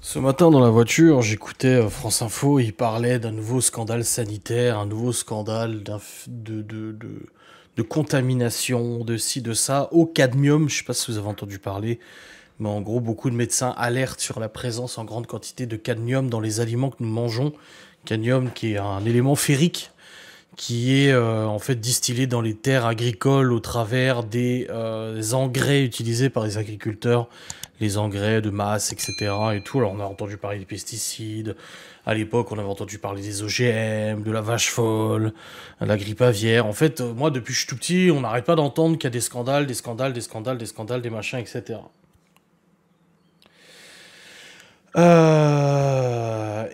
Ce matin dans la voiture, j'écoutais France Info, il parlait d'un nouveau scandale sanitaire, un nouveau scandale de contamination, de ci, de ça, au cadmium, je sais pas si vous avez entendu parler, mais en gros beaucoup de médecins alertent sur la présence en grande quantité de cadmium dans les aliments que nous mangeons. Cadmium qui est un élément ferrique qui est en fait distillé dans les terres agricoles au travers des engrais utilisés par les agriculteurs, les engrais de masse, etc. et tout. Alors on a entendu parler des pesticides, à l'époque on avait entendu parler des OGM, de la vache folle, de la grippe aviaire. En fait, moi depuis que je suis tout petit, on n'arrête pas d'entendre qu'il y a des scandales, des scandales, des scandales, des scandales, des machins, etc.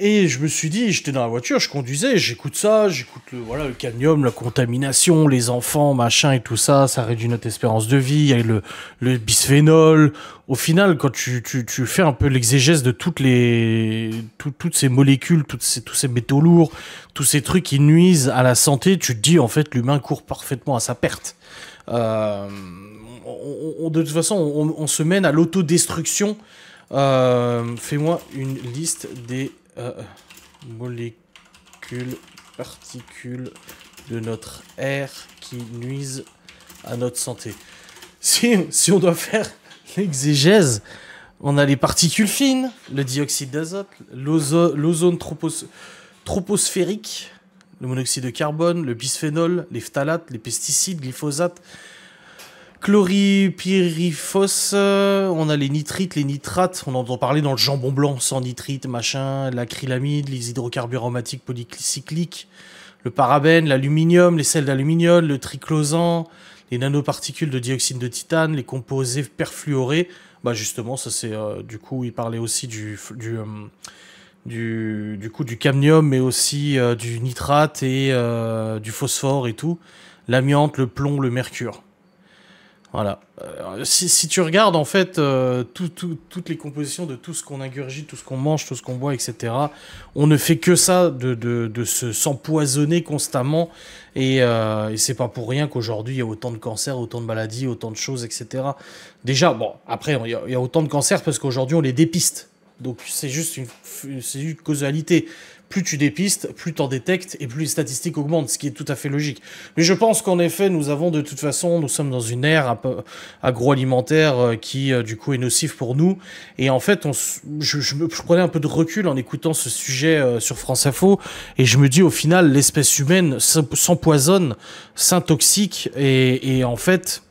Et je me suis dit, j'étais dans la voiture, je conduisais, j'écoute ça, j'écoute le cadmium, la contamination, les enfants, machin et tout ça, ça réduit notre espérance de vie, il y a le bisphénol. Au final, quand tu fais un peu l'exégèse de toutes ces molécules, tous ces métaux lourds, tous ces trucs qui nuisent à la santé, tu te dis, en fait, l'humain court parfaitement à sa perte. Euh, de toute façon, on se mène à l'autodestruction. Fais-moi une liste des molécules, particules de notre air qui nuisent à notre santé. Si on doit faire l'exégèse, on a les particules fines, le dioxyde d'azote, l'ozone troposphérique, le monoxyde de carbone, le bisphénol, les phtalates, les pesticides, glyphosate, chloripyrifos, on a les nitrites, les nitrates, on entend parler dans le jambon blanc, sans nitrite, machin, l'acrylamide, les hydrocarbures aromatiques polycycliques, le parabène, l'aluminium, les sels d'aluminium, le triclosan, les nanoparticules de dioxyde de titane, les composés perfluorés. Bah justement, ça c'est du coup, il parlait aussi du cadmium, mais aussi du nitrate et du phosphore et tout, l'amiante, le plomb, le mercure. Voilà. Si tu regardes en fait toutes les compositions de tout ce qu'on ingurgite, tout ce qu'on mange, tout ce qu'on boit, etc., on ne fait que ça de s'empoisonner constamment. Et c'est pas pour rien qu'aujourd'hui il y a autant de cancers, autant de maladies, autant de choses, etc. Déjà, bon, après il y a autant de cancers parce qu'aujourd'hui on les dépiste. Donc c'est une causalité. Plus tu dépistes, plus tu en détectes et plus les statistiques augmentent, ce qui est tout à fait logique. Mais je pense qu'en effet, nous sommes dans une ère un peu agroalimentaire qui, du coup, est nocive pour nous. Et en fait, je prenais un peu de recul en écoutant ce sujet sur France Info et je me dis, au final, l'espèce humaine s'empoisonne, s'intoxique et en fait,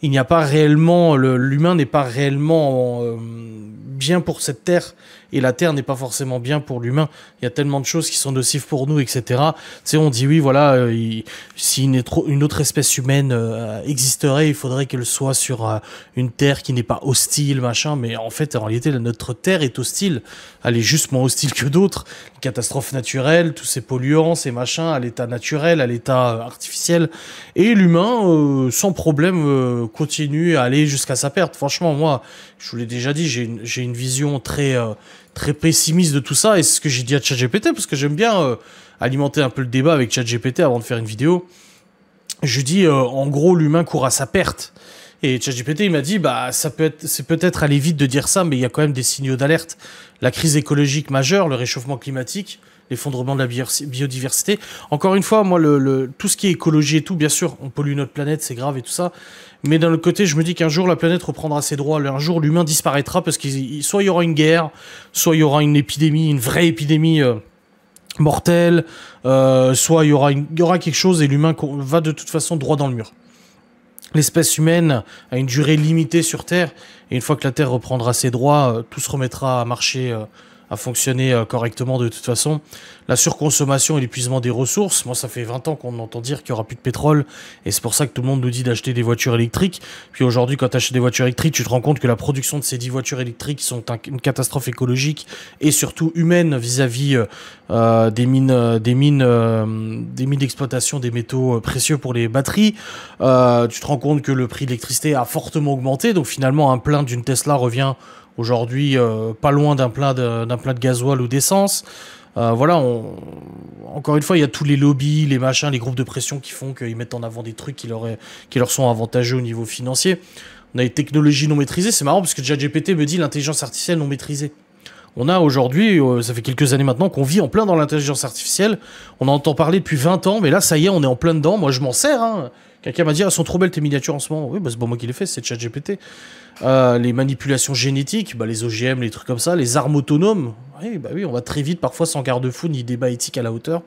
il n'y a pas réellement, l'humain n'est pas réellement bien pour cette terre et la terre n'est pas forcément bien pour l'humain. Il y a tellement de choses qui sont nocives pour nous, etc. Tu sais, on dit oui, voilà, si une autre espèce humaine existerait, il faudrait qu'elle soit sur une terre qui n'est pas hostile, machin. Mais en fait, en réalité, notre terre est hostile. Elle est juste moins hostile que d'autres. Les catastrophes naturelles, tous ces polluants, ces machins, à l'état naturel, à l'état artificiel. Et l'humain, sans problème, continue à aller jusqu'à sa perte. Franchement, moi, je vous l'ai déjà dit, j'ai une vision très pessimiste de tout ça, et c'est ce que j'ai dit à ChatGPT, parce que j'aime bien alimenter un peu le débat avec ChatGPT avant de faire une vidéo. Je dis, en gros, l'humain court à sa perte. Et ChatGPT, il m'a dit, bah, c'est peut-être aller vite de dire ça, mais il y a quand même des signaux d'alerte. La crise écologique majeure, le réchauffement climatique, l'effondrement de la biodiversité. Encore une fois, moi, tout ce qui est écologie et tout, bien sûr, on pollue notre planète, c'est grave et tout ça. Mais d'un autre côté, je me dis qu'un jour, la planète reprendra ses droits. Un jour, l'humain disparaîtra parce qu'il soit il y aura une guerre, soit il y aura une épidémie, une vraie épidémie mortelle, soit il y aura quelque chose et l'humain va de toute façon droit dans le mur. L'espèce humaine a une durée limitée sur Terre, et une fois que la Terre reprendra ses droits, tout se remettra à marcher, à fonctionner correctement de toute façon. La surconsommation et l'épuisement des ressources, moi ça fait 20 ans qu'on entend dire qu'il n'y aura plus de pétrole, et c'est pour ça que tout le monde nous dit d'acheter des voitures électriques. Puis aujourd'hui, quand tu achètes des voitures électriques, tu te rends compte que la production de ces 10 voitures électriques sont une catastrophe écologique, et surtout humaine vis-à-vis des mines d'exploitation des métaux précieux pour les batteries. Tu te rends compte que le prix de l'électricité a fortement augmenté, donc finalement un plein d'une Tesla revient aujourd'hui pas loin d'un plein de gasoil ou d'essence. Voilà, encore une fois, il y a tous les lobbies, les machins, les groupes de pression qui font qu'ils mettent en avant des trucs qui leur sont avantageux au niveau financier. On a les technologies non maîtrisées, c'est marrant parce que déjà GPT me dit l'intelligence artificielle non maîtrisée. On a aujourd'hui, ça fait quelques années maintenant qu'on vit en plein dans l'intelligence artificielle. On en entend parler depuis 20 ans, mais là, ça y est, on est en plein dedans. Moi, je m'en sers. Hein. Quelqu'un m'a dit, elles sont trop belles tes miniatures en ce moment. Oui, bah, c'est pas moi qui les fais, c'est ChatGPT. Les manipulations génétiques, bah, les OGM, les trucs comme ça, les armes autonomes. Oui, bah oui, on va très vite, parfois sans garde-fou ni débat éthique à la hauteur.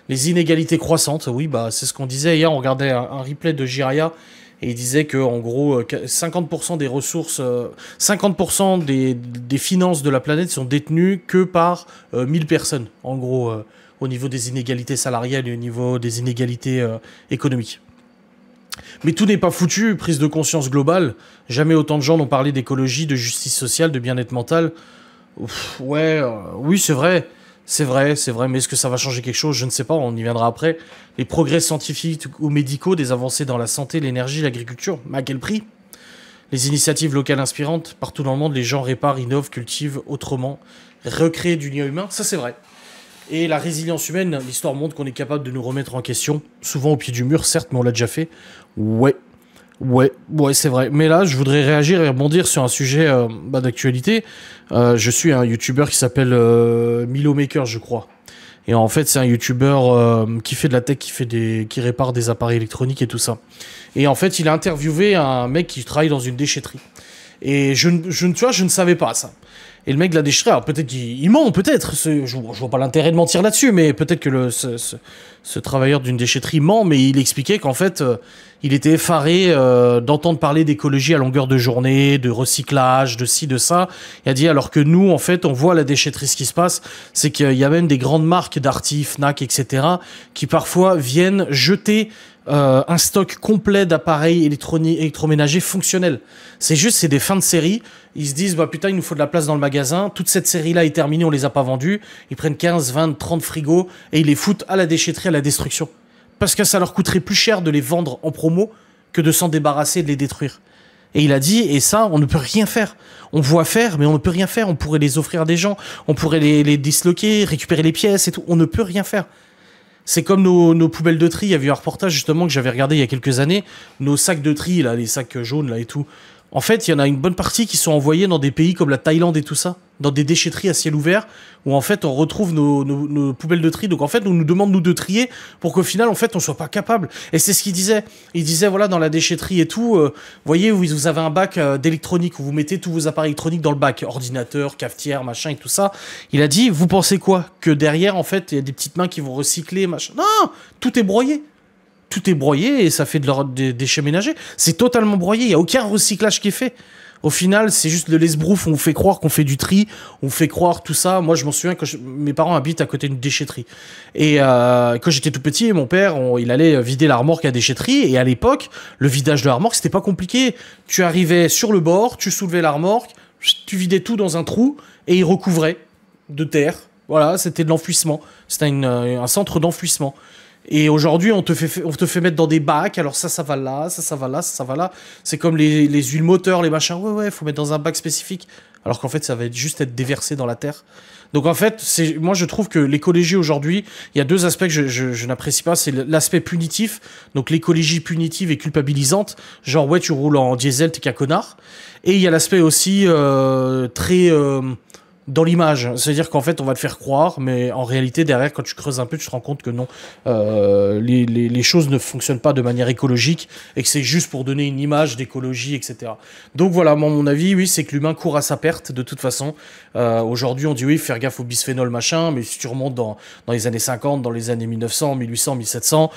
Les inégalités croissantes, oui, bah, c'est ce qu'on disait hier. On regardait un replay de Jiraya. Et il disait que en gros, 50% des ressources, 50% des finances de la planète sont détenues que par 1000 personnes, en gros, au niveau des inégalités salariales et au niveau des inégalités économiques. Mais tout n'est pas foutu, prise de conscience globale. Jamais autant de gens n'ont parlé d'écologie, de justice sociale, de bien-être mental. Ouf, ouais, oui, c'est vrai. C'est vrai, mais est-ce que ça va changer quelque chose? Je ne sais pas, on y viendra après. Les progrès scientifiques ou médicaux, des avancées dans la santé, l'énergie, l'agriculture, mais à quel prix? Les initiatives locales inspirantes, partout dans le monde, les gens réparent, innovent, cultivent autrement, recréent du lien humain, ça c'est vrai. Et la résilience humaine, l'histoire montre qu'on est capable de nous remettre en question, souvent au pied du mur, certes, mais on l'a déjà fait. Ouais, c'est vrai. Mais là, je voudrais réagir et rebondir sur un sujet d'actualité. Je suis un YouTuber qui s'appelle Milo Maker, je crois. Et en fait, c'est un YouTuber qui fait de la tech, qui répare des appareils électroniques et tout ça. Et en fait, il a interviewé un mec qui travaille dans une déchetterie. Et tu vois, je ne savais pas ça. Et le mec de la déchetterie, alors peut-être qu'il ment, peut-être. Je vois pas l'intérêt de mentir là-dessus, mais peut-être que ce travailleur d'une déchetterie ment, mais il expliquait qu'en fait, il était effaré d'entendre parler d'écologie à longueur de journée, de recyclage, de ci, de ça. Il a dit, alors que nous, en fait, on voit à la déchetterie ce qui se passe, c'est qu'il y a même des grandes marques Darty, Fnac, etc., qui parfois viennent jeter un stock complet d'appareils électroménagers fonctionnels. C'est des fins de série. Ils se disent, bah putain, il nous faut de la place dans le magasin. Toute cette série-là est terminée, on les a pas vendus. Ils prennent 15, 20, 30 frigos et ils les foutent à la déchetterie, à la destruction. Parce que ça leur coûterait plus cher de les vendre en promo que de s'en débarrasser et de les détruire. Et il a dit, et ça, on ne peut rien faire. On voit faire, mais on ne peut rien faire. On pourrait les offrir à des gens, on pourrait les disloquer, récupérer les pièces et tout. On ne peut rien faire. C'est comme nos poubelles de tri. Il y avait un reportage justement que j'avais regardé il y a quelques années. Nos sacs de tri, là, les sacs jaunes là et tout. En fait, il y en a une bonne partie qui sont envoyés dans des pays comme la Thaïlande et tout ça, dans des déchetteries à ciel ouvert, où en fait on retrouve nos poubelles de tri. Donc en fait, on nous demande nous de trier pour qu'au final, en fait, on soit pas capable. Et c'est ce qu'il disait. Il disait voilà, dans la déchetterie et tout, voyez, vous avez un bac d'électronique où vous mettez tous vos appareils électroniques dans le bac, ordinateur, cafetière, machin et tout ça. Il a dit, vous pensez quoi? Que derrière, en fait, il y a des petites mains qui vont recycler, machin. Non, tout est broyé. Tout est broyé et ça fait des déchets ménagers. C'est totalement broyé, il n'y a aucun recyclage qui est fait. Au final, c'est juste le l'esbrouf, on fait croire qu'on fait du tri, on fait croire tout ça. Moi, je m'en souviens, mes parents habitent à côté d'une déchetterie. Et quand j'étais tout petit, mon père, il allait vider la remorque à la déchetterie. Et à l'époque, le vidage de la remorque, c'était pas compliqué. Tu arrivais sur le bord, tu soulevais la remorque, tu vidais tout dans un trou et il recouvrait de terre. Voilà, c'était de l'enfouissement. C'était un centre d'enfouissement. Et aujourd'hui, on te fait mettre dans des bacs. Alors ça va là, ça va là, ça va là. C'est comme les huiles moteurs, les machins. Ouais, faut mettre dans un bac spécifique. Alors qu'en fait, ça va juste être déversé dans la terre. Donc en fait, moi je trouve que l'écologie aujourd'hui, il y a deux aspects que je n'apprécie pas. C'est l'aspect punitif. Donc l'écologie punitive et culpabilisante. Genre ouais, tu roules en diesel, t'es qu'un connard. Et il y a l'aspect aussi très... dans l'image, c'est-à-dire qu'en fait on va te faire croire, mais en réalité derrière quand tu creuses un peu tu te rends compte que non, les choses ne fonctionnent pas de manière écologique et que c'est juste pour donner une image d'écologie, etc. Donc voilà, mon avis, oui, c'est que l'humain court à sa perte de toute façon. Aujourd'hui on dit oui, faire gaffe au bisphénol machin, mais si tu remontes dans les années 50, dans les années 1900, 1800, 1700,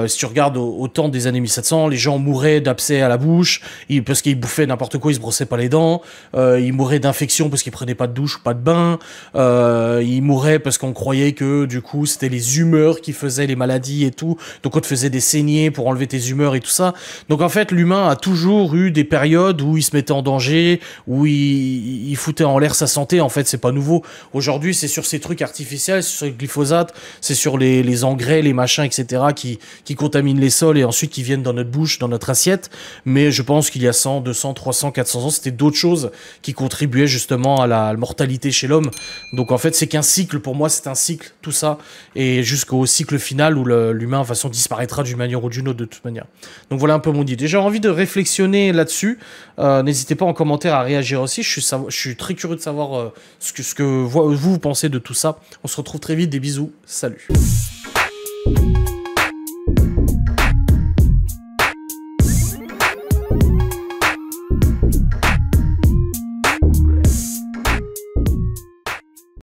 si tu regardes au temps des années 1700, les gens mouraient d'abcès à la bouche, parce qu'ils bouffaient n'importe quoi, ils se brossaient pas les dents, ils mouraient d'infections parce qu'ils prenaient pas de douche, pas de bain, il mourait parce qu'on croyait que du coup c'était les humeurs qui faisaient les maladies et tout, donc on te faisait des saignées pour enlever tes humeurs et tout ça. Donc en fait l'humain a toujours eu des périodes où il se mettait en danger, où il foutait en l'air sa santé. En fait c'est pas nouveau. Aujourd'hui c'est sur ces trucs artificiels, c'est sur le glyphosate, c'est sur les engrais, les machins, etc. qui contaminent les sols et ensuite qui viennent dans notre bouche, dans notre assiette. Mais je pense qu'il y a 100, 200, 300, 400 ans, c'était d'autres choses qui contribuaient justement à la mortalité l'immortalité chez l'homme. Donc en fait, c'est qu'un cycle, pour moi, c'est un cycle, tout ça, et jusqu'au cycle final où l'humain, de toute façon, disparaîtra d'une manière ou d'une autre, de toute manière. Donc voilà un peu mon idée. J'ai envie de réflexionner là-dessus. N'hésitez pas en commentaire à réagir aussi. Je suis très curieux de savoir ce que vous pensez de tout ça. On se retrouve très vite. Des bisous. Salut.